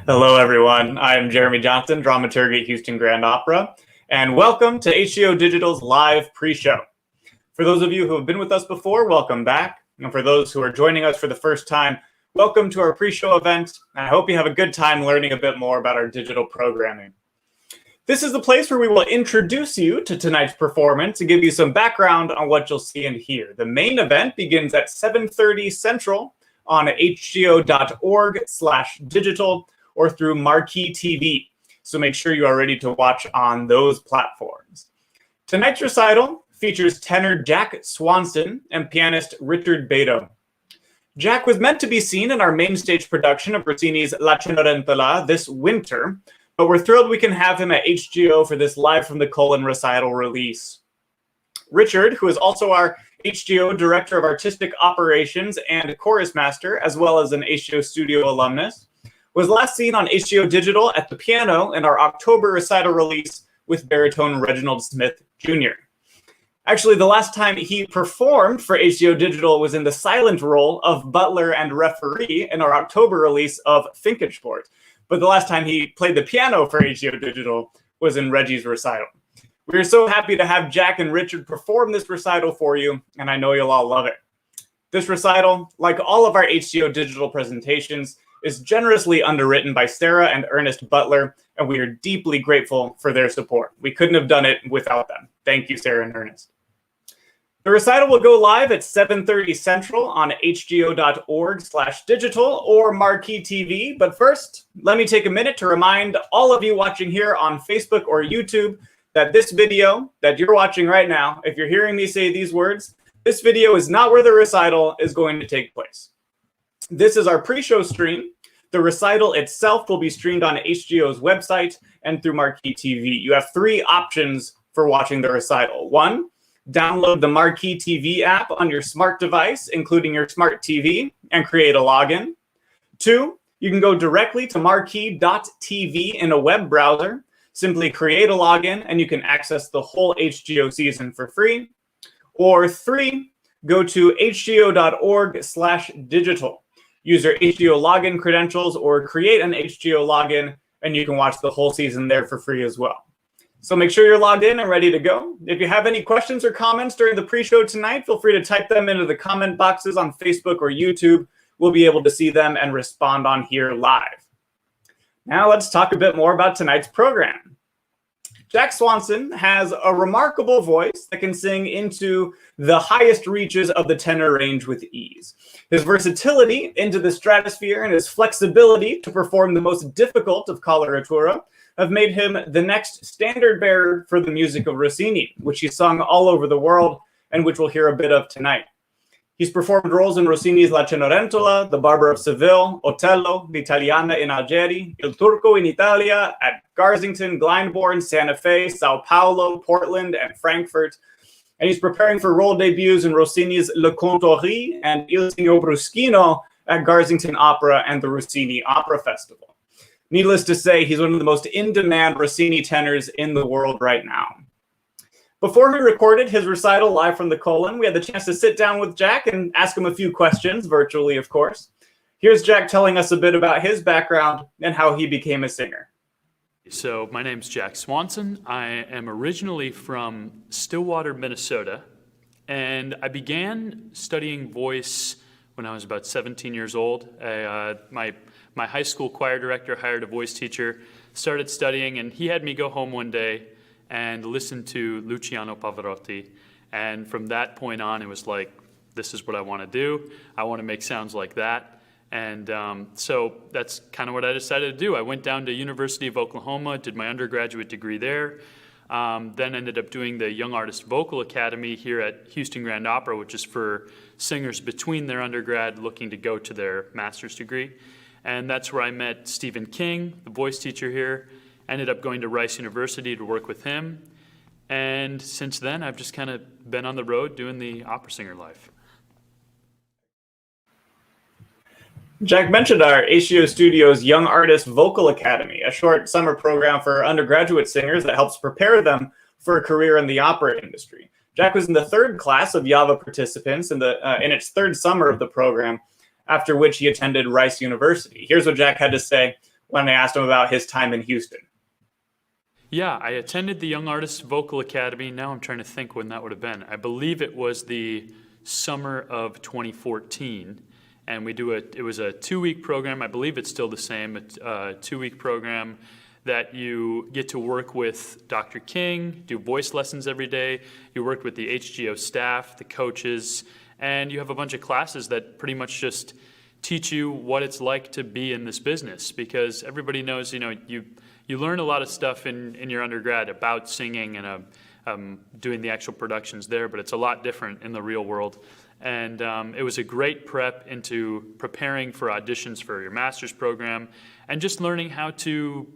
Hello, everyone. I'm Jeremy Johnson, dramaturg at Houston Grand Opera, and welcome to HGO Digital's live pre-show. For those of you who have been with us before, welcome back. And for those who are joining us for the first time, welcome to our pre-show event. I hope you have a good time learning a bit more about our digital programming. This is the place where we will introduce you to tonight's performance and give you some background on what you'll see and hear. The main event begins at 7:30 Central on hgo.org/digital or through Marquee TV. So make sure you are ready to watch on those platforms. Tonight's recital features tenor Jack Swanson and pianist Richard Beto. Jack was meant to be seen in our main stage production of Rossini's La Cenerentola this winter, but we're thrilled we can have him at HGO for this Live from the Colon recital release. Richard, who is also our HGO Director of Artistic Operations and Chorus Master, as well as an HGO Studio alumnus, was last seen on HGO Digital at the piano in our October recital release with baritone Reginald Smith Jr. Actually, the last time he performed for HGO Digital was in the silent role of butler and referee in our October release of Finkensport. But the last time he played the piano for HGO Digital was in Reggie's recital. We're so happy to have Jack and Richard perform this recital for you, and I know you'll all love it. This recital, like all of our HGO Digital presentations, is generously underwritten by Sarah and Ernest Butler, and we are deeply grateful for their support. We couldn't have done it without them. Thank you, Sarah and Ernest. The recital will go live at 7:30 Central on hgo.org/digital or Marquee TV. But first, let me take a minute to remind all of you watching here on Facebook or YouTube that this video that you're watching right now, if you're hearing me say these words, this video is not where the recital is going to take place. This is our pre-show stream. The recital itself will be streamed on HGO's website and through Marquee TV. You have three options for watching the recital. One, download the Marquee TV app on your smart device, including your smart TV, and create a login. Two, you can go directly to marquee.tv in a web browser. Simply create a login, and you can access the whole HGO season for free. Or three, go to hgo.org/digital. Use your HGO login credentials or create an HGO login, and you can watch the whole season there for free as well. So make sure you're logged in and ready to go. If you have any questions or comments during the pre-show tonight, feel free to type them into the comment boxes on Facebook or YouTube. We'll be able to see them and respond on here live. Now let's talk a bit more about tonight's program. Jack Swanson has a remarkable voice that can sing into the highest reaches of the tenor range with ease. His versatility into the stratosphere and his flexibility to perform the most difficult of coloratura have made him the next standard bearer for the music of Rossini, which he sung all over the world and which we'll hear a bit of tonight. He's performed roles in Rossini's La Cenerentola, The Barber of Seville, Otello, L'Italiana in Algeri, Il Turco in Italia, at Garsington, Glyndebourne, Santa Fe, Sao Paulo, Portland, and Frankfurt. And he's preparing for role debuts in Rossini's Le Contori and Il Signor Bruschino at Garsington Opera and the Rossini Opera Festival. Needless to say, he's one of the most in-demand Rossini tenors in the world right now. Before we recorded his recital live from the Colon, we had the chance to sit down with Jack and ask him a few questions, virtually, of course. Here's Jack telling us a bit about his background and how he became a singer. So my name's Jack Swanson. I am originally from Stillwater, Minnesota, and I began studying voice when I was about 17 years old. My high school choir director hired a voice teacher, started studying, and he had me go home one day and listen to Luciano Pavarotti. And from that point on, it was like, this is what I want to do. I want to make sounds like that. And so that's kind of what I decided to do. I went down to University of Oklahoma, did my undergraduate degree there, then ended up doing the Young Artist Vocal Academy here at Houston Grand Opera, which is for singers between their undergrad looking to go to their master's degree. And that's where I met Stephen King, the voice teacher here. Ended up going to Rice University to work with him. And since then, I've just kind of been on the road doing the opera singer life. Jack mentioned our HGO Studio's Young Artist Vocal Academy, a short summer program for undergraduate singers that helps prepare them for a career in the opera industry. Jack was in the third class of YAVA participants in its third summer of the program, after which he attended Rice University. Here's what Jack had to say when I asked him about his time in Houston. Yeah, I attended the Young Artists Vocal Academy. Now I'm trying to think when that would have been. I believe it was the summer of 2014. And it was a 2-week program. I believe it's still the same, a 2-week program that you get to work with Dr. King, do voice lessons every day. You work with the HGO staff, the coaches, and you have a bunch of classes that pretty much just teach you what it's like to be in this business, because everybody knows, you learn a lot of stuff in your undergrad about singing and doing the actual productions there, but it's a lot different in the real world. And it was a great prep into preparing for auditions for your master's program and just learning how to,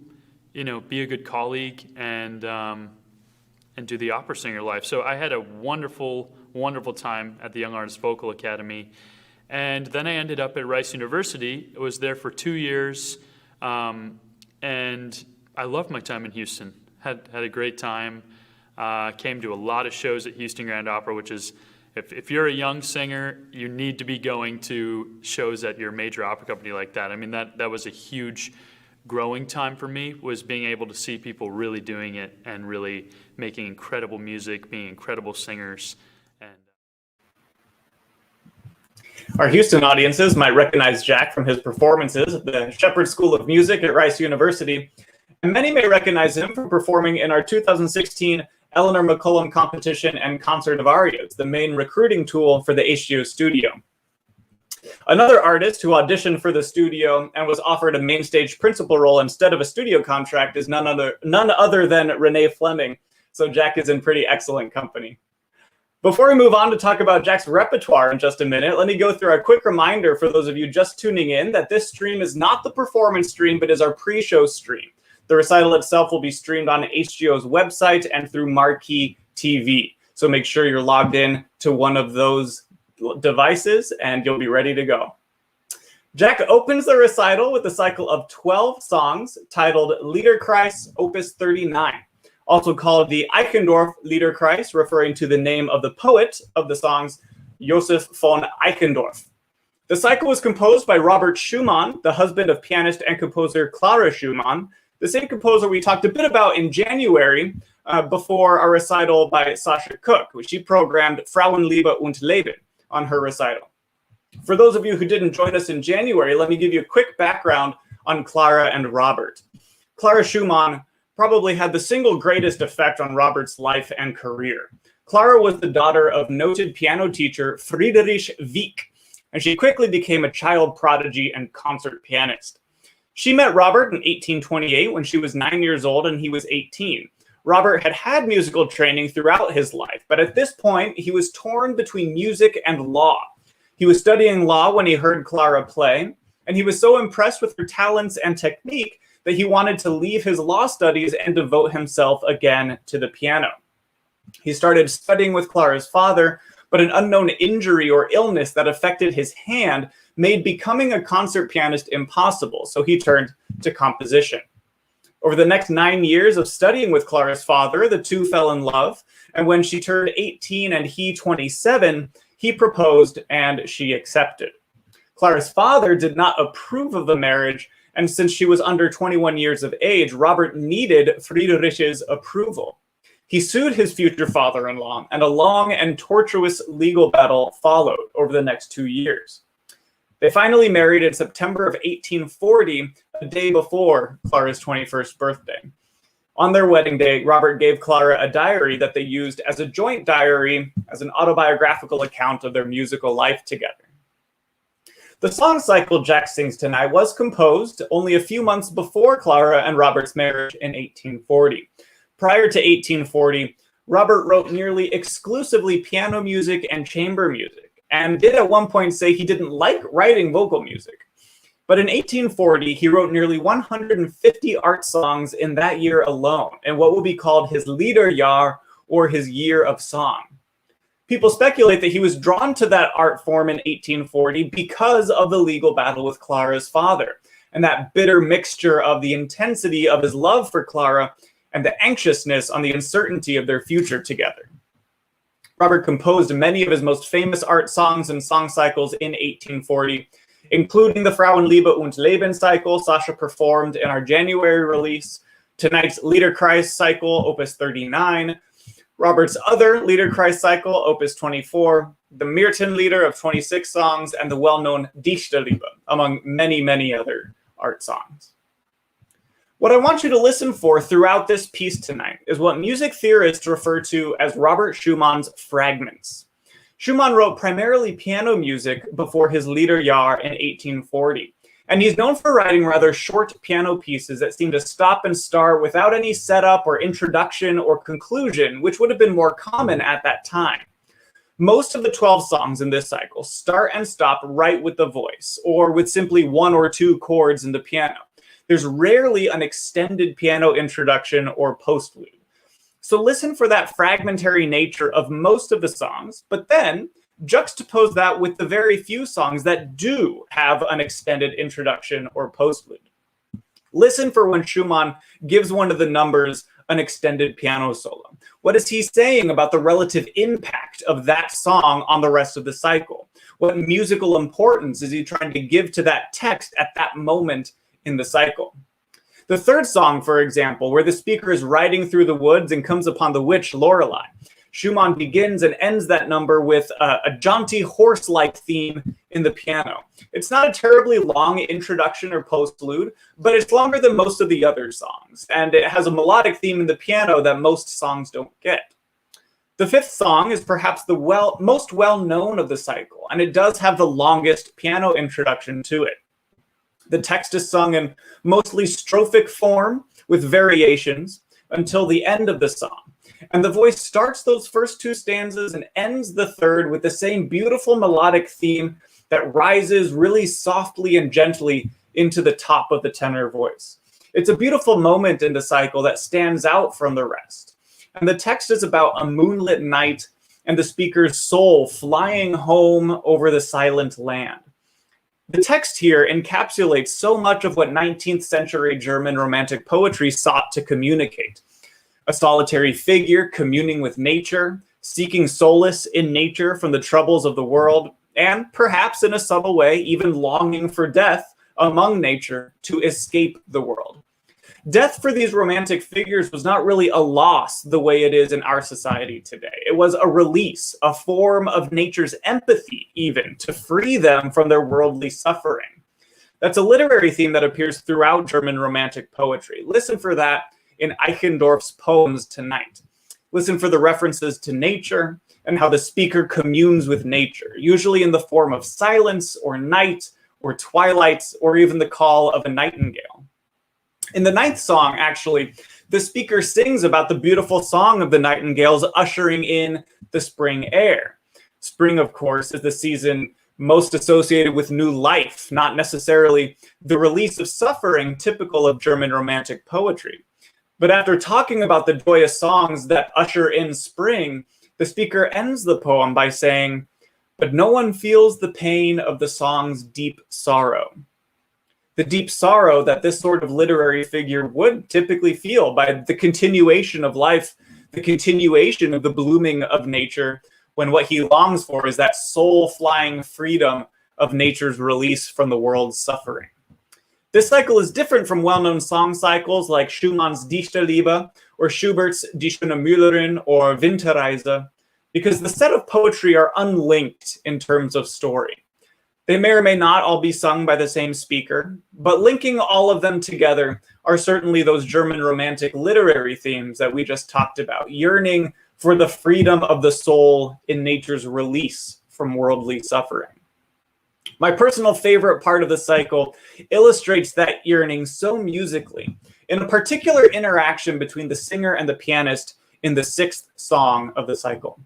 be a good colleague and do the opera singer life. So I had a wonderful, wonderful time at the Young Artists Vocal Academy. And then I ended up at Rice University. I was there for 2 years, and I loved my time in Houston. Had a great time. Came to a lot of shows at Houston Grand Opera, which is, if you're a young singer, you need to be going to shows at your major opera company like that. I mean, that was a huge growing time for me, was being able to see people really doing it and really making incredible music, being incredible singers. And our Houston audiences might recognize Jack from his performances at the Shepherd School of Music at Rice University, and many may recognize him from performing in our 2016 Eleanor McCullum competition and Concert of Arias, the main recruiting tool for the HGO studio. Another artist who auditioned for the studio and was offered a main stage principal role instead of a studio contract is none other than Renee Fleming, so Jack is in pretty excellent company. Before we move on to talk about Jack's repertoire in just a minute, let me go through a quick reminder for those of you just tuning in that this stream is not the performance stream, but is our pre-show stream. The recital itself will be streamed on HGO's website and through Marquee TV. So make sure you're logged in to one of those devices and you'll be ready to go. Jack opens the recital with a cycle of 12 songs titled Liederkreis Opus 39, also called the Eichendorff Liederkreis, referring to the name of the poet of the songs, Joseph von Eichendorff. The cycle was composed by Robert Schumann, the husband of pianist and composer Clara Schumann, the same composer we talked a bit about in January before our recital by Sasha Cook, which she programmed Frauenliebe und Leben on her recital. For those of you who didn't join us in January, let me give you a quick background on Clara and Robert. Clara Schumann probably had the single greatest effect on Robert's life and career. Clara was the daughter of noted piano teacher Friedrich Wieck, and she quickly became a child prodigy and concert pianist. She met Robert in 1828 when she was 9 years old and he was 18. Robert had had musical training throughout his life, but at this point, he was torn between music and law. He was studying law when he heard Clara play, and he was so impressed with her talents and technique that he wanted to leave his law studies and devote himself again to the piano. He started studying with Clara's father, but an unknown injury or illness that affected his hand made becoming a concert pianist impossible, so he turned to composition. Over the next 9 years of studying with Clara's father, the two fell in love, and when she turned 18 and he 27, he proposed and she accepted. Clara's father did not approve of the marriage, and since she was under 21 years of age, Robert needed Friedrich's approval. He sued his future father-in-law, and a long and tortuous legal battle followed over the next 2 years. They finally married in September of 1840, a day before Clara's 21st birthday. On their wedding day, Robert gave Clara a diary that they used as a joint diary, as an autobiographical account of their musical life together. The song cycle Jack sings tonight was composed only a few months before Clara and Robert's marriage in 1840. Prior to 1840, Robert wrote nearly exclusively piano music and chamber music, and did at one point say he didn't like writing vocal music. But in 1840, he wrote nearly 150 art songs in that year alone, in what will be called his Liederjahr, or his Year of Song. People speculate that he was drawn to that art form in 1840 because of the legal battle with Clara's father, and that bitter mixture of the intensity of his love for Clara and the anxiousness on the uncertainty of their future together. Robert composed many of his most famous art songs and song cycles in 1840, including the Frauenliebe und Leben cycle Sasha performed in our January release, tonight's Liederkreis cycle, Opus 39, Robert's other Liederkreis cycle, Opus 24, the Myrtenlieder of 26 songs, and the well-known Dichterliebe, among many, many other art songs. What I want you to listen for throughout this piece tonight is what music theorists refer to as Robert Schumann's fragments. Schumann wrote primarily piano music before his Liederjahr in 1840. And he's known for writing rather short piano pieces that seem to stop and start without any setup or introduction or conclusion, which would have been more common at that time. Most of the 12 songs in this cycle start and stop right with the voice, or with simply one or two chords in the piano. There's rarely an extended piano introduction or postlude. So listen for that fragmentary nature of most of the songs, but then juxtapose that with the very few songs that do have an extended introduction or postlude. Listen for when Schumann gives one of the numbers an extended piano solo. What is he saying about the relative impact of that song on the rest of the cycle? What musical importance is he trying to give to that text at that moment in the cycle? The third song, for example, where the speaker is riding through the woods and comes upon the witch Lorelei, Schumann begins and ends that number with a jaunty horse-like theme in the piano. It's not a terribly long introduction or postlude, but it's longer than most of the other songs, and it has a melodic theme in the piano that most songs don't get. The fifth song is perhaps the most well-known of the cycle, and it does have the longest piano introduction to it. The text is sung in mostly strophic form with variations until the end of the song. And the voice starts those first two stanzas and ends the third with the same beautiful melodic theme that rises really softly and gently into the top of the tenor voice. It's a beautiful moment in the cycle that stands out from the rest. And the text is about a moonlit night and the speaker's soul flying home over the silent land. The text here encapsulates so much of what 19th century German Romantic poetry sought to communicate. A solitary figure communing with nature, seeking solace in nature from the troubles of the world, and perhaps in a subtle way, even longing for death among nature to escape the world. Death for these romantic figures was not really a loss the way it is in our society today. It was a release, a form of nature's empathy even, to free them from their worldly suffering. That's a literary theme that appears throughout German Romantic poetry. Listen for that in Eichendorff's poems tonight. Listen for the references to nature and how the speaker communes with nature, usually in the form of silence or night or twilight or even the call of a nightingale. In the ninth song, actually, the speaker sings about the beautiful song of the nightingales ushering in the spring air. Spring, of course, is the season most associated with new life, not necessarily the release of suffering typical of German Romantic poetry. But after talking about the joyous songs that usher in spring, the speaker ends the poem by saying, "But no one feels the pain of the song's deep sorrow." The deep sorrow that this sort of literary figure would typically feel by the continuation of life, the continuation of the blooming of nature, when what he longs for is that soul-flying freedom of nature's release from the world's suffering. This cycle is different from well-known song cycles like Schumann's Dichterliebe or Schubert's Die schöne Müllerin or Winterreise, because the set of poetry are unlinked in terms of story. They may or may not all be sung by the same speaker, but linking all of them together are certainly those German Romantic literary themes that we just talked about, yearning for the freedom of the soul in nature's release from worldly suffering. My personal favorite part of the cycle illustrates that yearning so musically in a particular interaction between the singer and the pianist in the sixth song of the cycle.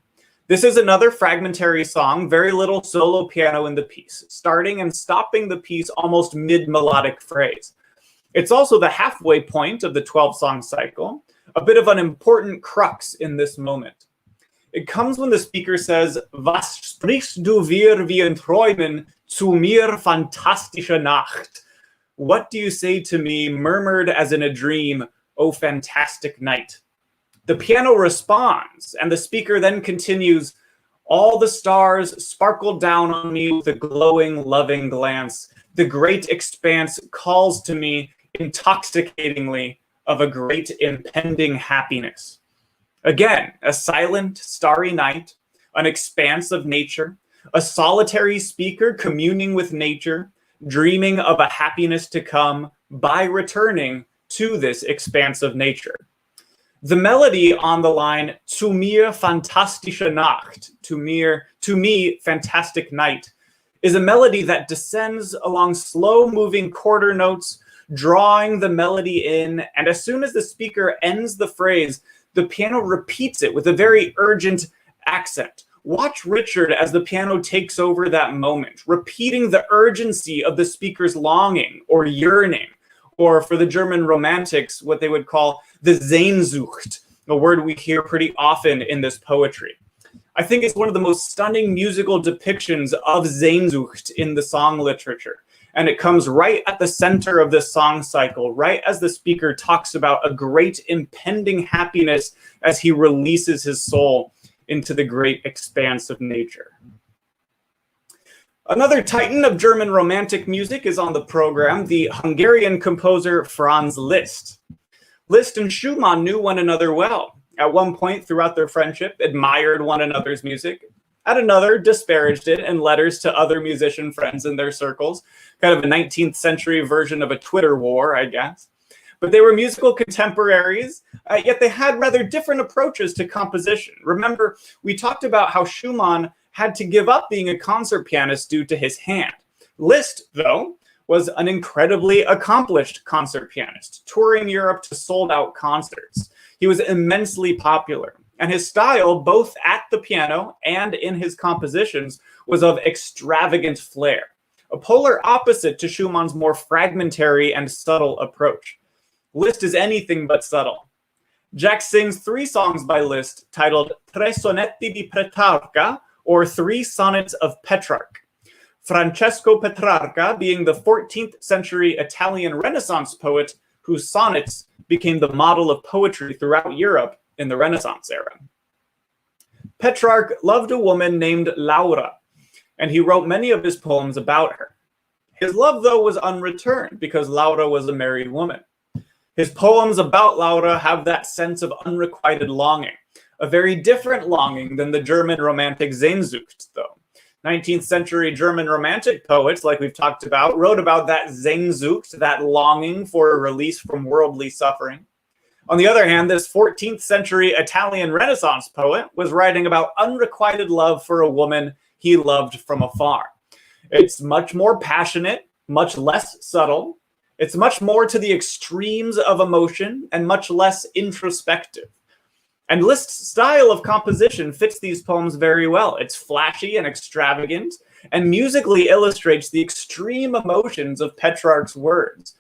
This is another fragmentary song, very little solo piano in the piece, starting and stopping the piece almost mid-melodic phrase. It's also the halfway point of the 12-song cycle, a bit of an important crux in this moment. It comes when the speaker says, "Was sprichst du wir wie in Träumen zu mir fantastische Nacht?" What do you say to me, murmured as in a dream, O fantastic night? The piano responds, and the speaker then continues, All the stars sparkle down on me with a glowing, loving glance. The great expanse calls to me intoxicatingly of a great impending happiness. Again, a silent, starry night, an expanse of nature, a solitary speaker communing with nature, dreaming of a happiness to come by returning to this expanse of nature. The melody on the line, Zu mir fantastische Nacht, to me fantastic night, is a melody that descends along slow-moving quarter notes, drawing the melody in, and as soon as the speaker ends the phrase, the piano repeats it with a very urgent accent. Watch Richard as the piano takes over that moment, repeating the urgency of the speaker's longing or yearning, or for the German Romantics, what they would call the Sehnsucht, a word we hear pretty often in this poetry. I think it's one of the most stunning musical depictions of Sehnsucht in the song literature. And it comes right at the center of this song cycle, right as the speaker talks about a great impending happiness as he releases his soul into the great expanse of nature. Another titan of German Romantic music is on the program, the Hungarian composer Franz Liszt. Liszt and Schumann knew one another well. At one point throughout their friendship, admired one another's music. At another, disparaged it in letters to other musician friends in their circles. Kind of a 19th century version of a Twitter war, I guess. But they were musical contemporaries, yet they had rather different approaches to composition. Remember, we talked about how Schumann had to give up being a concert pianist due to his hand. Liszt, though, was an incredibly accomplished concert pianist, touring Europe to sold-out concerts. He was immensely popular, and his style, both at the piano and in his compositions, was of extravagant flair, a polar opposite to Schumann's more fragmentary and subtle approach. Liszt is anything but subtle. Jack sings 3 songs by Liszt titled Tre sonetti di Petrarca, or 3 Sonnets of Petrarch. Francesco Petrarca being the 14th century Italian Renaissance poet whose sonnets became the model of poetry throughout Europe in the Renaissance era. Petrarch loved a woman named Laura, and he wrote many of his poems about her. His love, though, was unreturned because Laura was a married woman. His poems about Laura have that sense of unrequited longing, a very different longing than the German Romantic Sehnsucht, though. 19th century German Romantic poets, like we've talked about, wrote about that Sehnsucht, that longing for a release from worldly suffering. On the other hand, this 14th century Italian Renaissance poet was writing about unrequited love for a woman he loved from afar. It's much more passionate, much less subtle. It's much more to the extremes of emotion and much less introspective. And Liszt's style of composition fits these poems very well. It's flashy and extravagant, and musically illustrates the extreme emotions of Petrarch's words.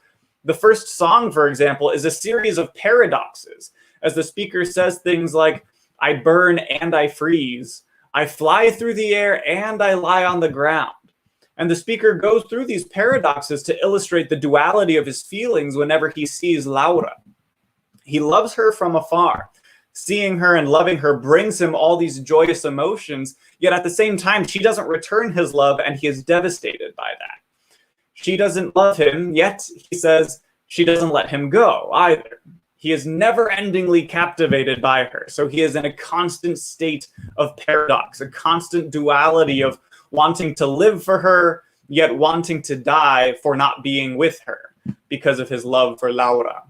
The first song, for example, is a series of paradoxes, as the speaker says things like, I burn and I freeze, I fly through the air and I lie on the ground. And the speaker goes through these paradoxes to illustrate the duality of his feelings whenever he sees Laura. He loves her from afar. Seeing her and loving her brings him all these joyous emotions, yet at the same time, she doesn't return his love and he is devastated by that. She doesn't love him, yet he says she doesn't let him go either. He is never-endingly captivated by her, so he is in a constant state of paradox, a constant duality of wanting to live for her, yet wanting to die for not being with her because of his love for Laura.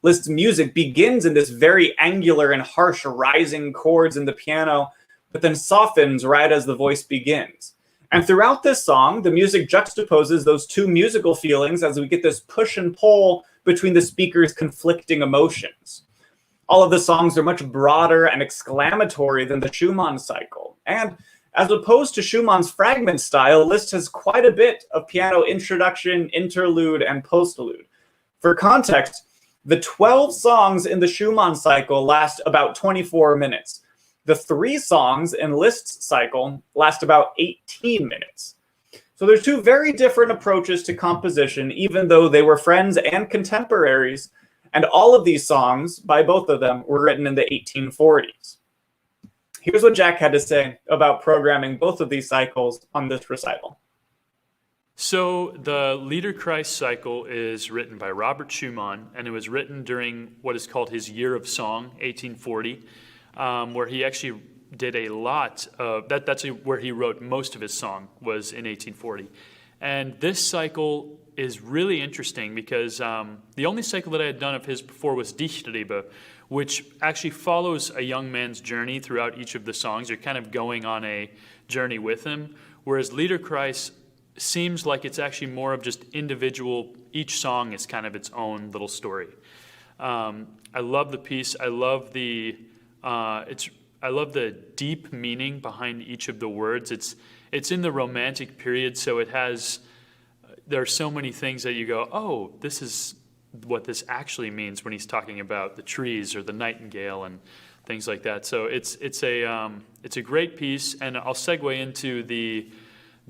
Liszt's music begins in this very angular and harsh rising chords in the piano, but then softens right as the voice begins. And throughout this song, the music juxtaposes those two musical feelings as we get this push and pull between the speaker's conflicting emotions. All of the songs are much broader and exclamatory than the Schumann cycle. And as opposed to Schumann's fragment style, Liszt has quite a bit of piano introduction, interlude, and postlude. For context, the 12 songs in the Schumann cycle last about 24 minutes. The 3 songs in Liszt's cycle last about 18 minutes. So there's 2 very different approaches to composition, even though they were friends and contemporaries, and all of these songs, by both of them, were written in the 1840s. Here's what Jack had to say about programming both of these cycles on this recital. So the Liederkreis cycle is written by Robert Schumann, and it was written during what is called his Year of Song, 1840, where he actually did a lot of, that's where he wrote most of his song, was in 1840. And this cycle is really interesting because the only cycle that I had done of his before was Dichtriebe, which actually follows a young man's journey throughout each of the songs. You're kind of going on a journey with him, whereas Liederkreis seems like it's actually more of just individual, each song is kind of its own little story. I love the piece. I love the deep meaning behind each of the words. It's in the Romantic period, so there are so many things that you go, oh, this is what this actually means when he's talking about the trees or the nightingale and things like that. So it's a great piece, and I'll segue into the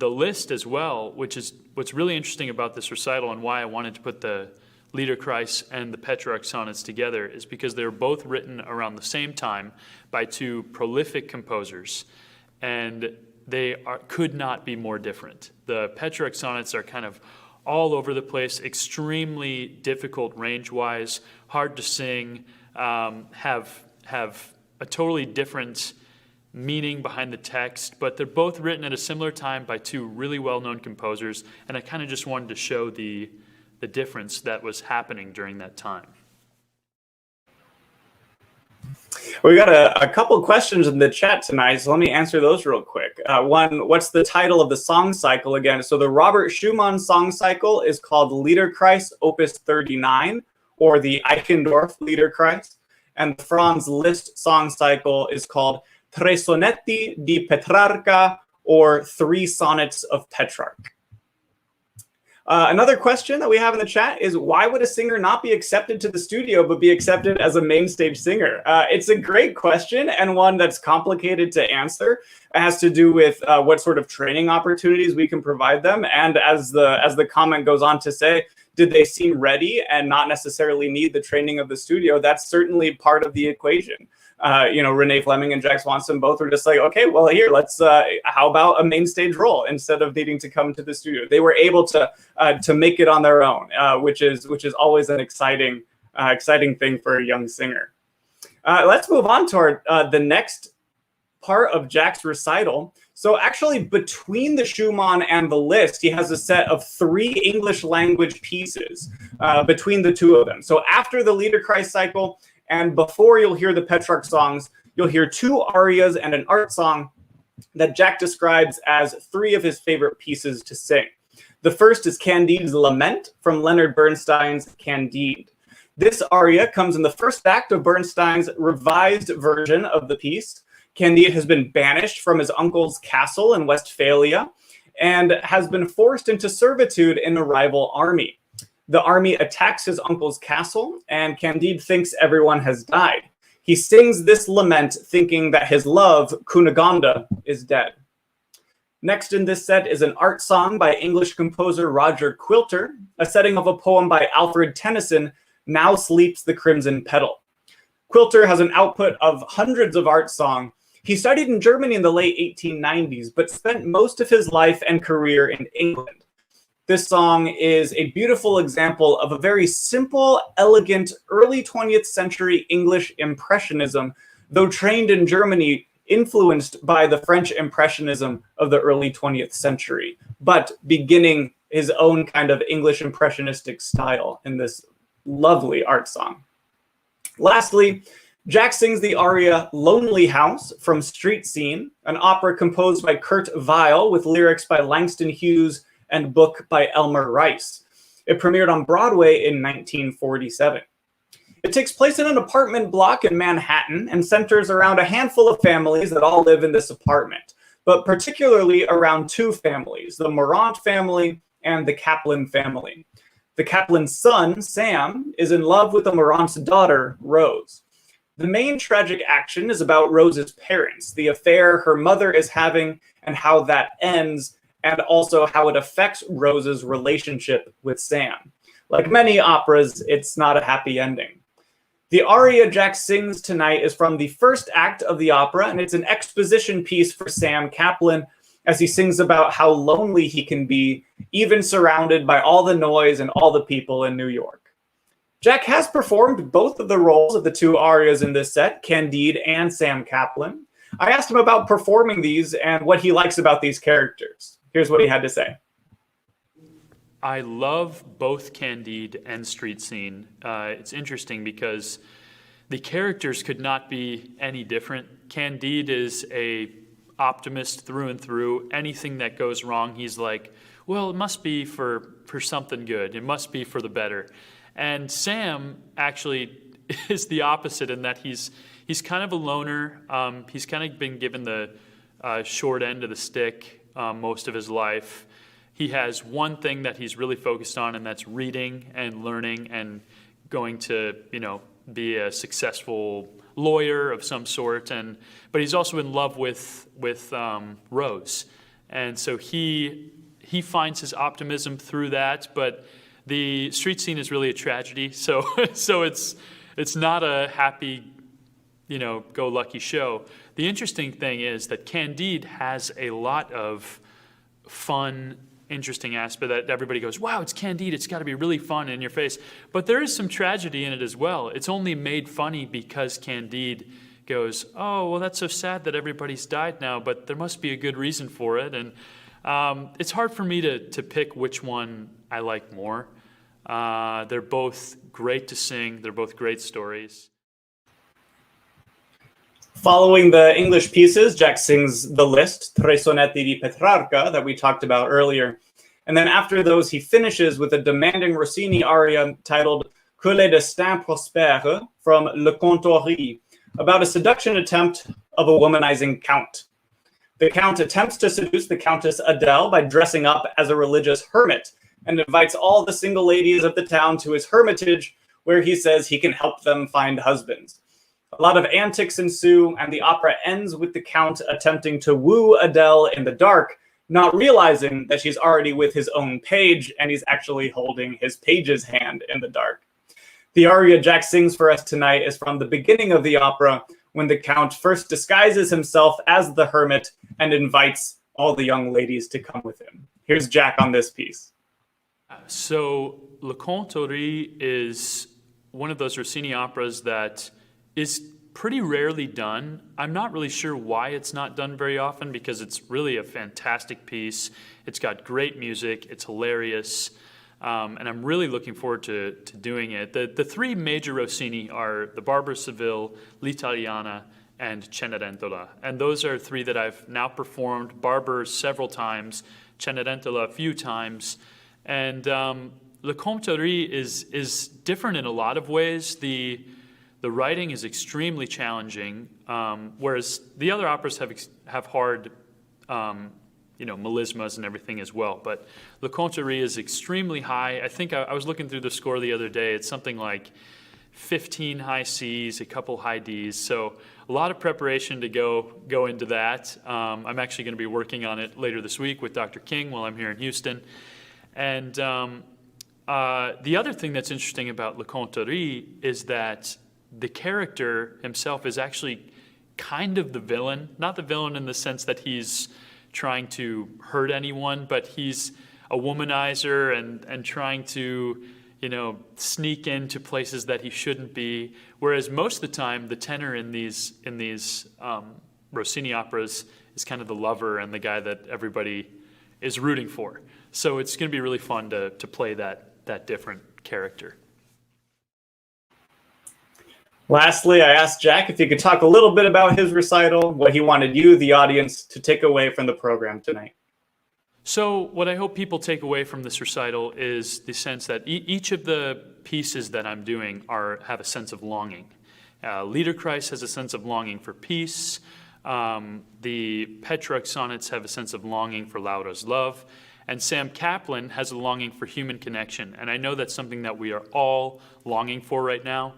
Liszt as well, which is what's really interesting about this recital and why I wanted to put the Liederkreis and the Petrarch sonnets together is because they're both written around the same time by two prolific composers, and they could not be more different. The Petrarch sonnets are kind of all over the place, extremely difficult range-wise, hard to sing, have a totally different meaning behind the text, but they're both written at a similar time by two really well-known composers, and I kind of just wanted to show the difference that was happening during that time. We got a couple questions in the chat tonight, so let me answer those real quick. One, what's the title of the song cycle again? So the Robert Schumann song cycle is called Liederkreis Opus 39, or the Eichendorff Liederkreis, and the Franz Liszt song cycle is called Tre Sonetti di Petrarca, or Three Sonnets of Petrarch. Another question that we have in the chat is, why would a singer not be accepted to the studio but be accepted as a main stage singer? It's a great question, and one that's complicated to answer. It has to do with what sort of training opportunities we can provide them, and as the comment goes on to say, did they seem ready and not necessarily need the training of the studio? That's certainly part of the equation. Renee Fleming and Jack Swanson both were just like, okay, well, here, let's, how about a main stage role instead of needing to come to the studio? They were able to make it on their own, which is always an exciting thing for a young singer. Let's move on to the next part of Jack's recital. So actually, between the Schumann and the Liszt, he has a set of 3 English language pieces between the two of them. So after the Liederkreis cycle, and before you'll hear the Petrarch songs, you'll hear 2 arias and an art song that Jack describes as 3 of his favorite pieces to sing. The first is Candide's Lament from Leonard Bernstein's Candide. This aria comes in the first act of Bernstein's revised version of the piece. Candide has been banished from his uncle's castle in Westphalia and has been forced into servitude in a rival army. The army attacks his uncle's castle, and Candide thinks everyone has died. He sings this lament thinking that his love, Cunegonde, is dead. Next in this set is an art song by English composer Roger Quilter, a setting of a poem by Alfred Tennyson, Now Sleeps the Crimson Petal. Quilter has an output of hundreds of art songs. He studied in Germany in the late 1890s, but spent most of his life and career in England. This song is a beautiful example of a very simple, elegant, early 20th century English impressionism, though trained in Germany, influenced by the French impressionism of the early 20th century, but beginning his own kind of English impressionistic style in this lovely art song. Lastly, Jack sings the aria Lonely House from Street Scene, an opera composed by Kurt Weill with lyrics by Langston Hughes and book by Elmer Rice. It premiered on Broadway in 1947. It takes place in an apartment block in Manhattan and centers around a handful of families that all live in this apartment, but particularly around 2 families, the Morant family and the Kaplan family. The Kaplan's son, Sam, is in love with the Morant's daughter, Rose. The main tragic action is about Rose's parents, the affair her mother is having, and how that ends, and also how it affects Rose's relationship with Sam. Like many operas, it's not a happy ending. The aria Jack sings tonight is from the first act of the opera, and it's an exposition piece for Sam Kaplan as he sings about how lonely he can be, even surrounded by all the noise and all the people in New York. Jack has performed both of the roles of the two arias in this set, Candide and Sam Kaplan. I asked him about performing these and what he likes about these characters. Here's what he had to say. I love both Candide and Street Scene. It's interesting because the characters could not be any different. Candide is a optimist through and through. Anything that goes wrong, he's like, well, it must be for something good. It must be for the better. And Sam actually is the opposite in that he's kind of a loner. He's kind of been given the short end of the stick most of his life. He has one thing that he's really focused on, and that's reading and learning and going to, be a successful lawyer of some sort. But he's also in love with Rose, and so he finds his optimism through that. But the Street Scene is really a tragedy. So it's not a happy, go lucky show. The interesting thing is that Candide has a lot of fun, interesting aspect that everybody goes, wow, it's Candide, it's got to be really fun in your face. But there is some tragedy in it as well. It's only made funny because Candide goes, oh, well, that's so sad that everybody's died now, but there must be a good reason for it. And it's hard for me to pick which one I like more. They're both great to sing. They're both great stories. Following the English pieces, Jack sings the Liszt, Tre sonetti di Petrarca, that we talked about earlier. And then after those, he finishes with a demanding Rossini aria titled Que le destin prospère from Le Contori, about a seduction attempt of a womanizing count. The count attempts to seduce the Countess Adele by dressing up as a religious hermit and invites all the single ladies of the town to his hermitage, where he says he can help them find husbands. A lot of antics ensue, and the opera ends with the Count attempting to woo Adele in the dark, not realizing that she's already with his own page, and he's actually holding his page's hand in the dark. The aria Jack sings for us tonight is from the beginning of the opera, when the Count first disguises himself as the hermit and invites all the young ladies to come with him. Here's Jack on this piece. So, Le Contori is one of those Rossini operas that is pretty rarely done. I'm not really sure why it's not done very often, because it's really a fantastic piece. It's got great music. It's hilarious. And I'm really looking forward to doing it. The three major Rossini are The Barber of Seville, L'Italiana, and Cenerentola. And those are three that I've now performed. Barber several times, Cenerentola a few times. And Le Contori is different in a lot of ways. The writing is extremely challenging, whereas the other operas have hard, melismas and everything as well. But Le Contori is extremely high. I think I was looking through the score the other day. It's something like 15 high Cs, a couple high Ds. So a lot of preparation to go into that. I'm actually going to be working on it later this week with Dr. King while I'm here in Houston. And the other thing that's interesting about Le Contori is that the character himself is actually kind of the villain. Not the villain in the sense that he's trying to hurt anyone, but he's a womanizer and trying to, sneak into places that he shouldn't be. Whereas most of the time, the tenor in these Rossini operas is kind of the lover and the guy that everybody is rooting for. So it's going to be really fun to play that different character. Lastly, I asked Jack if he could talk a little bit about his recital, what he wanted you, the audience, to take away from the program tonight. So what I hope people take away from this recital is the sense that each of the pieces that I'm doing have a sense of longing. Liederkreis has a sense of longing for peace. The Petrarch sonnets have a sense of longing for Laura's love. And Sam Kaplan has a longing for human connection. And I know that's something that we are all longing for right now.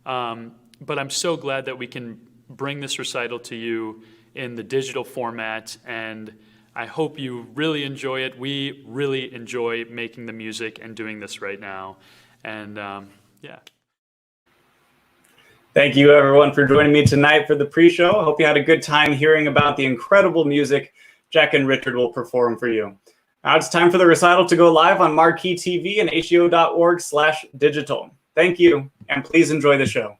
But I'm so glad that we can bring this recital to you in the digital format, and I hope you really enjoy it. We really enjoy making the music and doing this right now. And yeah. Thank you, everyone, for joining me tonight for the pre-show. I hope you had a good time hearing about the incredible music Jack and Richard will perform for you. Now it's time for the recital to go live on Marquee TV and hgo.org/digital. Thank you, and please enjoy the show.